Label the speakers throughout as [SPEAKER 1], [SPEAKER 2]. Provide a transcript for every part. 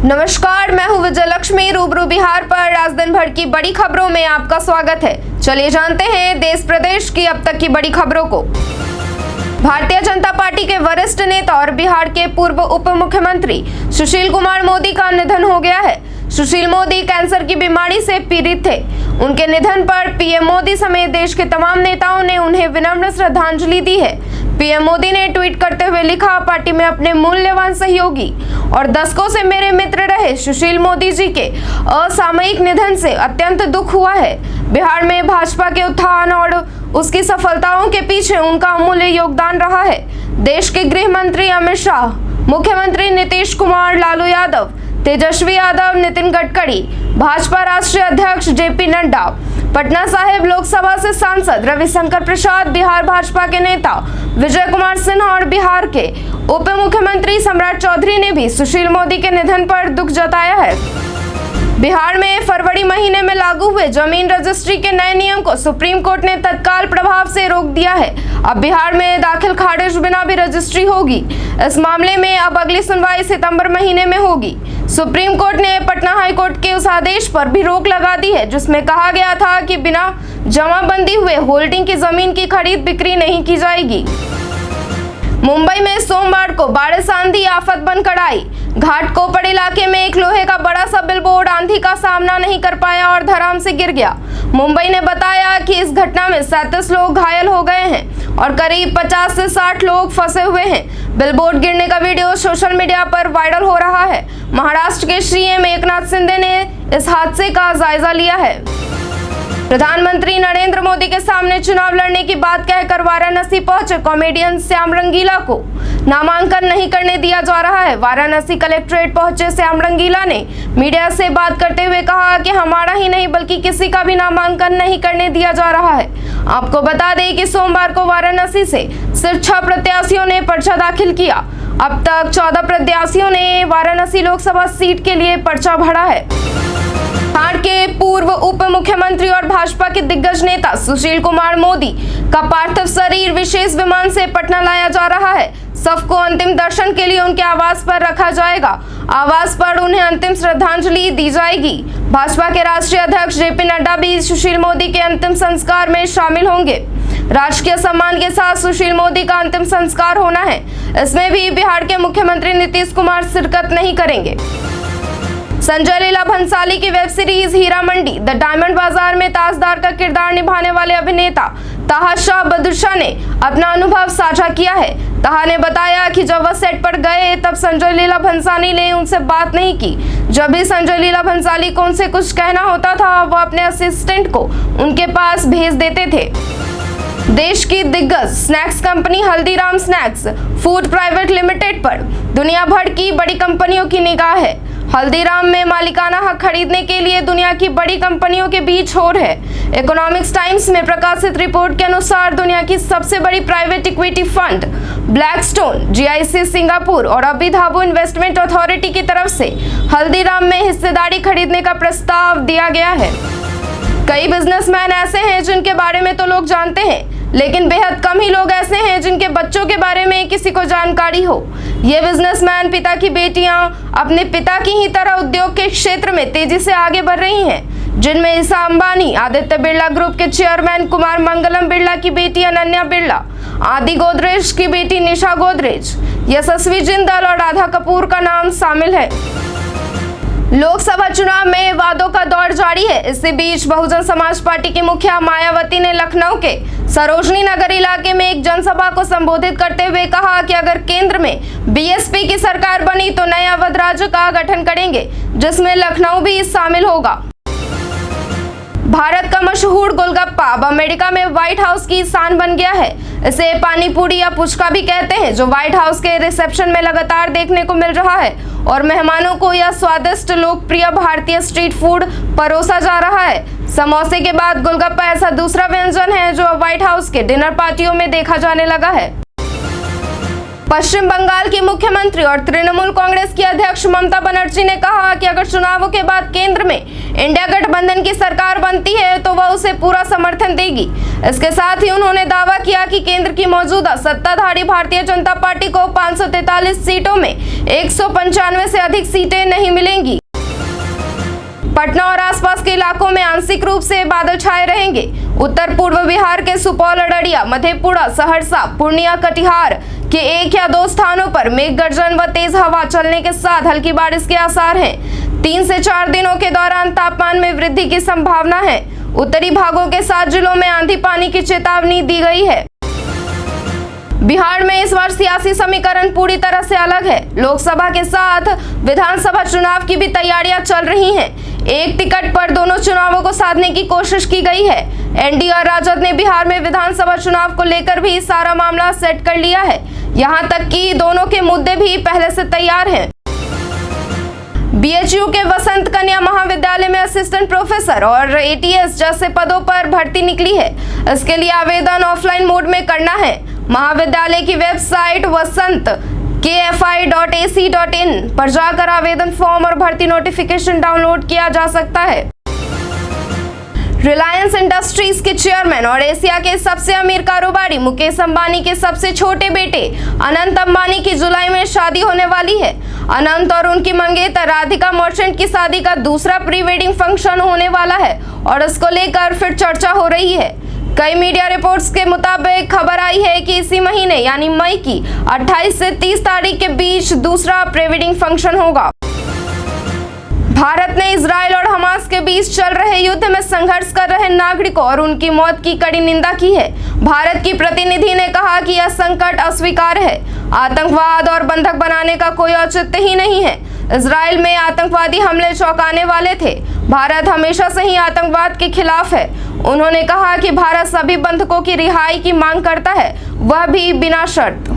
[SPEAKER 1] नमस्कार, मैं हूं विजयलक्ष्मी। रूबरू बिहार पर आज दिन भर की बड़ी खबरों में आपका स्वागत है। चलिए जानते हैं देश प्रदेश की अब तक की बड़ी खबरों को। भारतीय जनता पार्टी के वरिष्ठ नेता और बिहार के पूर्व उप मुख्यमंत्री सुशील कुमार मोदी का निधन हो गया है। सुशील मोदी कैंसर की बीमारी से पीड़ित थे। उनके निधन पर पीएम मोदी समेत देश के तमाम नेताओं ने उन्हें विनम्र श्रद्धांजलि दी है। पीएम मोदी ने ट्वीट करते हुए लिखा, पार्टी में अपने मूल्यवान सहयोगी और दशकों से मेरे मित्र रहे सुशील मोदी जी के असामयिक निधन से अत्यंत दुख हुआ है। बिहार में भाजपा के उत्थान और उसकी सफलताओं के पीछे उनका अमूल्य योगदान रहा है। देश के गृह मंत्री अमित शाह, मुख्यमंत्री नीतीश कुमार, लालू यादव, तेजस्वी यादव, नितिन गडकरी, भाजपा राष्ट्रीय अध्यक्ष जेपी नड्डा, पटना साहिब लोकसभा से सांसद रविशंकर प्रसाद, बिहार भाजपा के नेता विजय कुमार सिन्हा और बिहार के उप मुख्यमंत्री सम्राट चौधरी ने भी सुशील मोदी के निधन पर दुख जताया है। बिहार में फरवरी महीने में लागू हुए जमीन रजिस्ट्री के नए नियम को सुप्रीम कोर्ट ने तत्काल प्रभाव से रोक दिया है। अब बिहार में दाखिल खारिज बिना भी रजिस्ट्री होगी। इस मामले में अब अगली सुनवाई सितंबर महीने में होगी। सुप्रीम कोर्ट ने पटना हाई कोर्ट के उस आदेश पर भी रोक लगा दी है जिसमें कहा गया था कि बिना जमाबंदी हुए होल्डिंग की जमीन की खरीद बिक्री नहीं की जाएगी। मुंबई में सोमवार को बारिश आंधी आफत बनकर आई। घाटकोपर इलाके में एक लोहे का बड़ा सा बिलबोर्ड आंधी का सामना नहीं कर पाया और धड़ाम से गिर गया। मुंबई ने बताया कि इस घटना में 37 लोग घायल हो गए हैं और करीब 50 से 60 लोग फंसे हुए हैं। बिलबोर्ड गिरने का वीडियो सोशल मीडिया पर वायरल हो रहा है। महाराष्ट्र के सीएम एकनाथ शिंदे ने इस हादसे का जायजा लिया है। प्रधानमंत्री नरेंद्र मोदी के सामने चुनाव लड़ने की बात कहकर वाराणसी पहुंचे कॉमेडियन श्याम रंगीला को नामांकन नहीं करने दिया जा रहा है। वाराणसी कलेक्ट्रेट पहुंचे श्याम रंगीला ने मीडिया से बात करते हुए कहा कि हमारा ही नहीं बल्कि किसी का भी नामांकन नहीं करने दिया जा रहा है। आपको बता दें कि सोमवार को वाराणसी से सिर्फ 6 प्रत्याशियों ने पर्चा दाखिल किया। अब तक 14 प्रत्याशियों ने वाराणसी लोकसभा सीट के लिए पर्चा भरा है। बिहार के पूर्व उप मुख्यमंत्री और भाजपा के दिग्गज नेता सुशील कुमार मोदी का पार्थिव शरीर विशेष विमान से पटना लाया जा रहा है। शव को अंतिम दर्शन के लिए उनके आवास पर रखा जाएगा। आवास पर उन्हें अंतिम श्रद्धांजलि दी जाएगी। भाजपा के राष्ट्रीय अध्यक्ष जेपी नड्डा भी सुशील मोदी के अंतिम संस्कार में शामिल होंगे। राजकीय सम्मान के साथ सुशील मोदी का अंतिम संस्कार होना है। इसमें भी बिहार के मुख्यमंत्री नीतीश कुमार शिरकत नहीं करेंगे। संजय लीला भंसाली की web series Heera Mandi the diamond bazaar में ताजदार का किरदार निभाने वाले अभिनेता ताहा शाह बदुशाह ने अपना अनुभव साझा किया है। ताहा ने बताया कि जब वह सेट पर गए तब संजय लीला भंसाली ने उनसे बात नहीं की। जब भी संजय लीला भंसाली को उनसे कुछ कहना होता था वह अपने असिस्टेंट को उनके पास भेज देते थे। देश की दिग्गज snacks company Haldiram snacks food private limited पर दुनिया भर की बड़ी कंपनियों की निगाह है। हल्दीराम में मालिकाना हक खरीदने के लिए दुनिया की बड़ी कंपनियों के बीच होड़ है। इकोनॉमिक्स टाइम्स में प्रकाशित रिपोर्ट के अनुसार दुनिया की सबसे बड़ी private equity fund Blackstone, GIC Singapore और अबू धाबी इन्वेस्टमेंट अथॉरिटी की तरफ से हल्दीराम में हिस्सेदारी खरीदने का प्रस्ताव दिया गया है। कई बिजनेसमैन ऐसे हैं जिनके बारे में तो लोग जानते हैं, लेकिन बेहद कम ही लोग ऐसे हैं जिनके बच्चों के बारे में किसी को जानकारी हो। ये बिजनेसमैन पिता की बेटियां अपने पिता की ही तरह उद्योग के क्षेत्र में तेजी से आगे बढ़ रही हैं, जिनमें ईशा अंबानी, आदित्य बिरला ग्रुप के चेयरमैन कुमार मंगलम बिरला की बेटी अनन्या बिरला, आदि गोदरेज की बेटी निशा गोदरेज, यशस्वी जिंदल और राधा कपूर का नाम शामिल है। लोकसभा चुनाव में वादों का दौर जारी है। इसी बीच बहुजन समाज पार्टी की मुखिया मायावती ने लखनऊ के सरोजनी नगर इलाके में एक जनसभा को संबोधित करते हुए कहा कि अगर केंद्र में बीएसपी की सरकार बनी तो नए अवध राज्य का गठन करेंगे, जिसमें लखनऊ भी शामिल होगा। भारत का मशहूर गोलगप्पा अब अमेरिका में व्हाइट हाउस की शान बन गया है। इसे पानी पूरी या पुचका भी कहते हैं, जो व्हाइट हाउस के रिसेप्शन में लगातार देखने को मिल रहा है और मेहमानों को यह स्वादिष्ट लोकप्रिय भारतीय स्ट्रीट फूड परोसा जा रहा है। समोसे के बाद गोलगप्पा ऐसा दूसरा व्यंजन है जो व्हाइट हाउस के डिनर पार्टियों में देखा जाने लगा है। पश्चिम बंगाल की मुख्यमंत्री और तृणमूल कांग्रेस की अध्यक्ष ममता बनर्जी ने कहा कि अगर चुनावों के बाद केंद्र में इंडिया गठबंधन की सरकार बनती है तो वह उसे पूरा समर्थन देगी। इसके साथ ही उन्होंने दावा किया कि केंद्र की मौजूदा सत्ताधारी भारतीय जनता पार्टी को 543 सीटों में 195 से अधिक सीटें नहीं मिलेंगी। पटना और आसपास के इलाकों में आंशिक रूप से बादल छाए रहेंगे। उत्तर पूर्व बिहार के सुपौल, अररिया, मधेपुरा, सहरसा, पूर्णिया, कटिहार के 1 या 2 स्थानों पर मेघ गर्जन व तेज हवा चलने के साथ हल्की बारिश के आसार हैं। 3 से 4 दिनों के दौरान तापमान में वृद्धि की संभावना है। उत्तरी भागों के 7 जिलों में आंधी पानी की चेतावनी दी गई है। बिहार में इस बार सियासी समीकरण पूरी तरह से अलग है। लोकसभा के साथ विधानसभा चुनाव की भी तैयारियां चल रही हैं। एक टिकट पर दोनों चुनावों को साधने की कोशिश की गई है। एनडीए और राजद ने बिहार में विधानसभा चुनाव को लेकर भी सारा मामला सेट कर लिया है। यहां तक कि दोनों के मुद्दे भी पहले से तैयार हैं। बीएचयू के वसंत कन्या महाविद्यालय में असिस्टेंट प्रोफेसर और एटीएस जैसे पदों पर भर्ती निकली है। इसके लिए आवेदन ऑफलाइन मोड में करना है। महाविद्यालय की वेबसाइट wasant.kfi.ac.in पर जाकर आवेदन फॉर्म और भर्ती नोटिफिकेशन डाउनलोड किया जा सकता है। रिलायंस इंडस्ट्रीज के चेयरमैन और एशिया के सबसे अमीर कारोबारी मुकेश अंबानी के सबसे छोटे बेटे अनंत अंबानी की जुलाई में शादी होने वाली है। अनंत और उनकी मंगेतर राधिका मर्चेंट की शादी का दूसरा प्री वेडिंग फंक्शन होने वाला है और इसको लेकर फिर चर्चा हो रही है। कई मीडिया रिपोर्ट्स के मुताबिक खबर आई है कि इसी महीने यानी मई की 28 से 30 तारीख के बीच दूसरा प्री वेडिंग फंक्शन होगा। भारत ने इजराइल और हमास के बीच चल रहे युद्ध में संघर्ष कर रहे नागरिकों और उनकी मौत की कड़ी निंदा की है। भारत की प्रतिनिधि ने कहा कि यह संकट अस्वीकार्य है। आतंकवाद और बंधक बनाने का कोई औचित्य ही नहीं है। इजराइल में आतंकवादी हमले चौंकाने वाले थे। भारत हमेशा से ही आतंकवाद के खिलाफ है। उन्होंने कहा कि भारत सभी बंधकों की रिहाई की मांग करता है, वह भी बिना शर्त।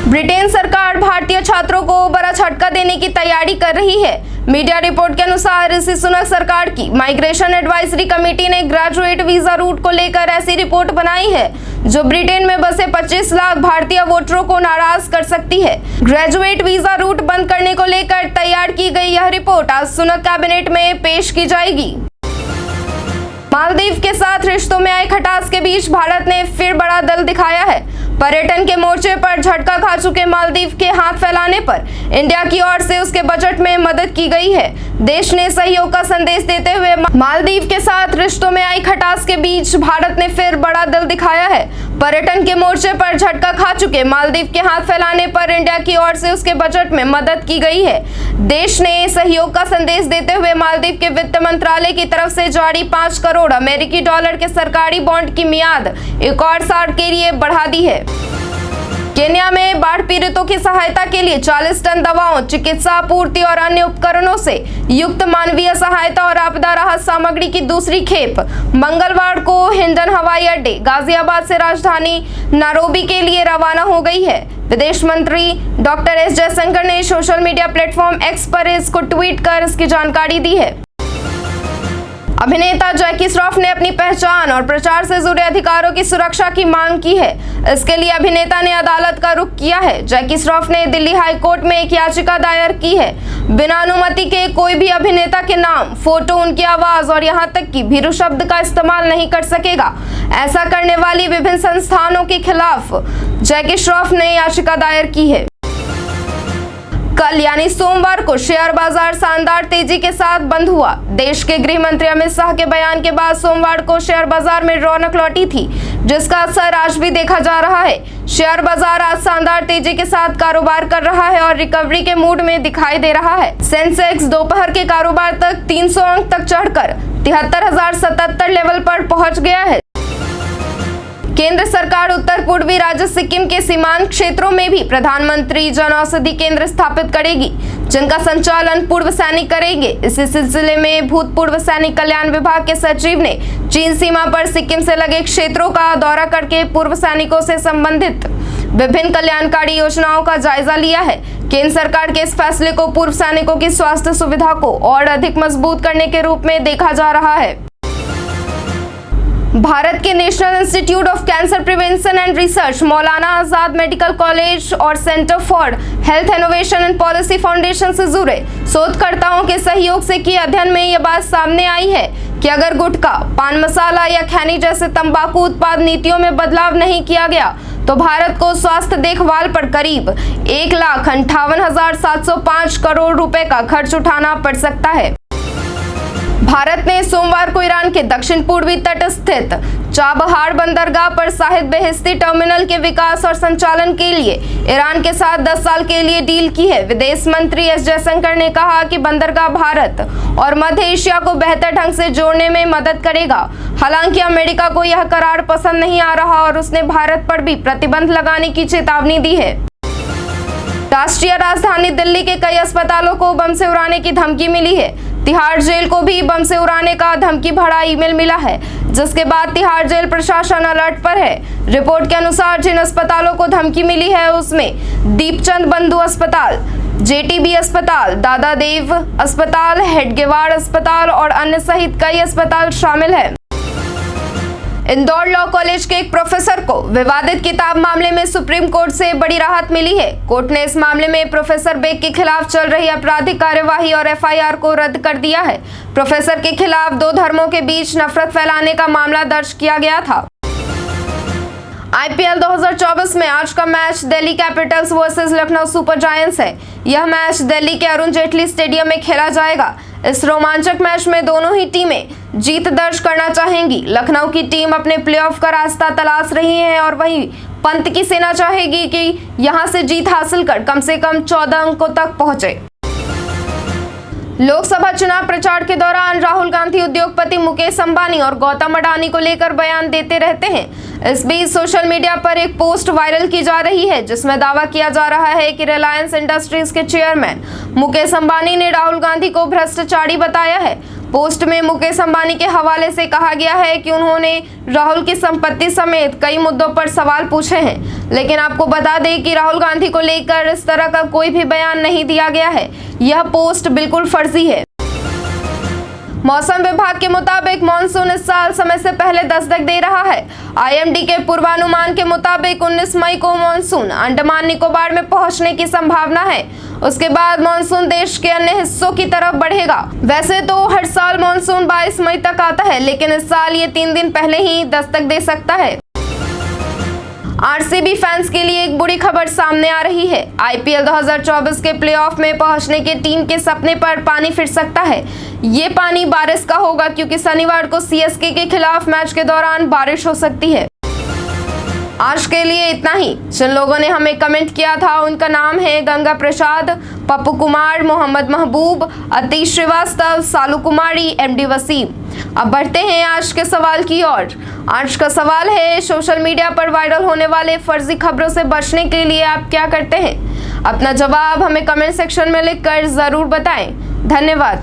[SPEAKER 1] ब्रिटेन सरकार भारतीय छात्रों को बड़ा झटका देने की तैयारी कर रही है। मीडिया रिपोर्ट के अनुसार ऋषि सुनक सरकार की माइग्रेशन एडवाइजरी कमेटी ने ग्रेजुएट वीजा रूट को लेकर ऐसी रिपोर्ट बनाई है जो ब्रिटेन में बसे 25 लाख भारतीय वोटरों को नाराज कर सकती है। ग्रेजुएट वीजा रूट बंद करने को लेकर तैयार की गई यह रिपोर्ट आज सुनक कैबिनेट में पेश की जाएगी। मालदीव के साथ रिश्तों में आई खटास के बीच भारत ने फिर बड़ा दल दिखाया है। पर्यटन के मोर्चे पर झटका खा चुके मालदीव के हाथ फैलाने पर इंडिया की ओर से उसके बजट में मदद की गई है। देश ने सहयोग का संदेश देते हुए मालदीव के साथ रिश्तों में आई खटास के बीच भारत ने फिर बड़ा दल दिखाया है। पर्यटन के मोर्चे पर झटका खा चुके मालदीव के हाथ फैलाने पर इंडिया की ओर से उसके बजट में मदद की गई है। देश ने सहयोग का संदेश देते हुए मालदीव के वित्त मंत्रालय की तरफ से जारी 5 करोड़ अमेरिकी डॉलर के सरकारी बॉन्ड की मियाद एक और साल के लिए बढ़ा दी है। केन्या में बाढ़ पीड़ितों की सहायता के लिए 40 टन दवाओं, चिकित्सा आपूर्ति और अन्य उपकरणों से युक्त मानवीय सहायता और आपदा राहत सामग्री की दूसरी खेप मंगलवार को हिंडन हवाई अड्डे गाजियाबाद से राजधानी नायरोबी के लिए रवाना हो गई है। विदेश मंत्री डॉक्टर एस जयशंकर ने सोशल मीडिया प्लेटफॉर्म एक्स पर इसको ट्वीट कर इसकी जानकारी दी है। अभिनेता जैकी श्रॉफ ने अपनी पहचान और प्रचार से जुड़े अधिकारों की सुरक्षा की मांग की है। इसके लिए अभिनेता ने अदालत का रुख किया है। जैकी श्रॉफ ने दिल्ली हाई कोर्ट में एक याचिका दायर की है। बिना अनुमति के कोई भी अभिनेता के नाम, फोटो, उनकी आवाज और यहां तक कि भीरू शब्द का इस्तेमाल नहीं कर सकेगा। ऐसा करने वाली विभिन्न संस्थानों के खिलाफ जैकी श्रॉफ ने याचिका दायर की है। कल यानी सोमवार को शेयर बाजार शानदार तेजी के साथ बंद हुआ। देश के गृह मंत्री अमित शाह के बयान के बाद सोमवार को शेयर बाजार में रौनक लौटी थी, जिसका असर आज भी देखा जा रहा है। शेयर बाजार आज शानदार तेजी के साथ कारोबार कर रहा है और रिकवरी के मूड में दिखाई दे रहा है। सेंसेक्स दोपहर के कारोबार तक 300 अंक तक चढ़कर 73,077 लेवल पर पहुंच गया है। केंद्र सरकार उत्तर पूर्वी राज्य सिक्किम के सीमांत क्षेत्रों में भी प्रधानमंत्री जन औषधि केंद्र स्थापित करेगी, जिनका संचालन पूर्व सैनिक करेंगे। इसी सिलसिले में भूतपूर्व सैनिक कल्याण विभाग के सचिव ने चीन सीमा पर सिक्किम से लगे क्षेत्रों का दौरा करके पूर्व सैनिकों से संबंधित विभिन्न कल्याणकारी योजनाओं का जायजा लिया है। केंद्र सरकार के इस फैसले को पूर्व सैनिकों की स्वास्थ्य सुविधा को और अधिक मजबूत करने के रूप में देखा जा रहा है। भारत के national institute of cancer prevention and research, Maulana Azad medical college और centre for health innovation and policy foundation से जुड़े शोधकर्ताओं के सहयोग से किए अध्ययन में यह बात सामने आई है कि अगर गुटखा, पान मसाला या खैनी जैसे तंबाकू उत्पाद नीतियों में बदलाव नहीं किया गया तो भारत को स्वास्थ्य देखभाल पर करीब 1,58,705 करोड़ रुपए का खर्च उठाना पड़ सकता है। भारत ने सोमवार को ईरान के दक्षिण पूर्वी तट स्थित चाबहार बंदरगाह पर शाहिद बेहेस्ती टर्मिनल के विकास और संचालन के लिए ईरान के साथ 10 साल के लिए डील की है। विदेश मंत्री एस जयशंकर ने कहा कि बंदरगाह भारत और मध्य एशिया को बेहतर ढंग से जोड़ने में मदद करेगा। हालांकि अमेरिका को यह करार पसंद नहीं आ रहा और उसने भारत पर भी प्रतिबंध लगाने की चेतावनी दी है। राष्ट्रीय राजधानी दिल्ली के कई अस्पतालों को बम से उड़ाने की धमकी मिली है। तिहाड़ जेल को भी बम से उड़ाने का धमकी भरा ईमेल मिला है, जिसके बाद तिहाड़ जेल प्रशासन अलर्ट पर है। रिपोर्ट के अनुसार जिन अस्पतालों को धमकी मिली है उसमें दीपचंद बंधु अस्पताल, जेटीबी अस्पताल, दादा देव अस्पताल, हेडगेवार अस्पताल और अन्य सहित कई अस्पताल शामिल है। इंदौर लॉ कॉलेज के एक प्रोफेसर को विवादित किताब मामले में सुप्रीम कोर्ट से बड़ी राहत मिली है। कोर्ट ने इस मामले में प्रोफेसर बेग के खिलाफ चल रही आपराधिक कार्यवाही और एफआईआर को रद्द कर दिया है। प्रोफेसर के खिलाफ 2 धर्मों के बीच नफरत फैलाने का मामला दर्ज किया गया था। आईपीएल 2024 में आज का match Delhi Capitals versus Lucknow super giants है। यह मैच दिल्ली के अरुण जेटली स्टेडियम में खेला जाएगा। इस रोमांचक मैच में दोनों ही टीमें जीत दर्ज करना चाहेंगी। लखनऊ की टीम अपने प्लेऑफ का रास्ता तलाश रही है और वहीं पंत की सेना चाहेगी कि यहां से जीत हासिल कर कम से कम 14 अंकों तक पहुंचे। लोकसभा चुनाव प्रचार के दौरान राहुल गांधी उद्योगपति मुकेश अंबानी और गौतम अडानी को लेकर बयान देते रहते हैं। इस बीच सोशल मीडिया पर एक पोस्ट वायरल की जा रही है जिसमें दावा किया जा रहा है कि रिलायंस इंडस्ट्रीज के चेयरमैन मुकेश अंबानी ने राहुल गांधी को भ्रष्टाचारी बताया है। पोस्ट में मुकेश अंबानी के हवाले से कहा गया है कि उन्होंने राहुल की संपत्ति समेत कई मुद्दों पर सवाल पूछे हैं, लेकिन आपको बता दें कि राहुल गांधी को लेकर इस तरह का कोई भी बयान नहीं दिया गया है। यह पोस्ट बिल्कुल फर्जी है। मौसम विभाग के मुताबिक मानसून इस साल समय से पहले दस्तक दे रहा है। आईएमडी के पूर्वानुमान के मुताबिक 19 मई को मानसून अंडमान निकोबार में पहुंचने की संभावना है। उसके बाद मानसून देश के अन्य हिस्सों की तरफ बढ़ेगा। वैसे तो हर साल मानसून 22 मई तक आता है, लेकिन इस साल ये 3 दिन पहले ही दस्तक दे सकता है। आरसीबी फैंस के लिए एक बुरी खबर सामने आ रही है। आईपीएल 2024 के प्लेऑफ में पहुंचने के टीम के सपने पर पानी फिर सकता है। ये पानी बारिश का होगा क्योंकि शनिवार को सीएसके के खिलाफ मैच के दौरान बारिश हो सकती है। आज के लिए इतना ही। जिन लोगों ने हमें कमेंट किया था उनका नाम है गंगा प्रसाद, पप्पू कुमार, मोहम्मद महबूब, अतीश श्रीवास्तव, सालू कुमारी, एमडी वसीम। अब बढ़ते हैं आज के सवाल की ओर। आज का सवाल है, सोशल मीडिया पर वायरल होने वाले फर्जी खबरों से बचने के लिए आप क्या करते हैं? अपना जवाब हमें कमेंट सेक्शन में लिखकर जरूर बताएं। धन्यवाद।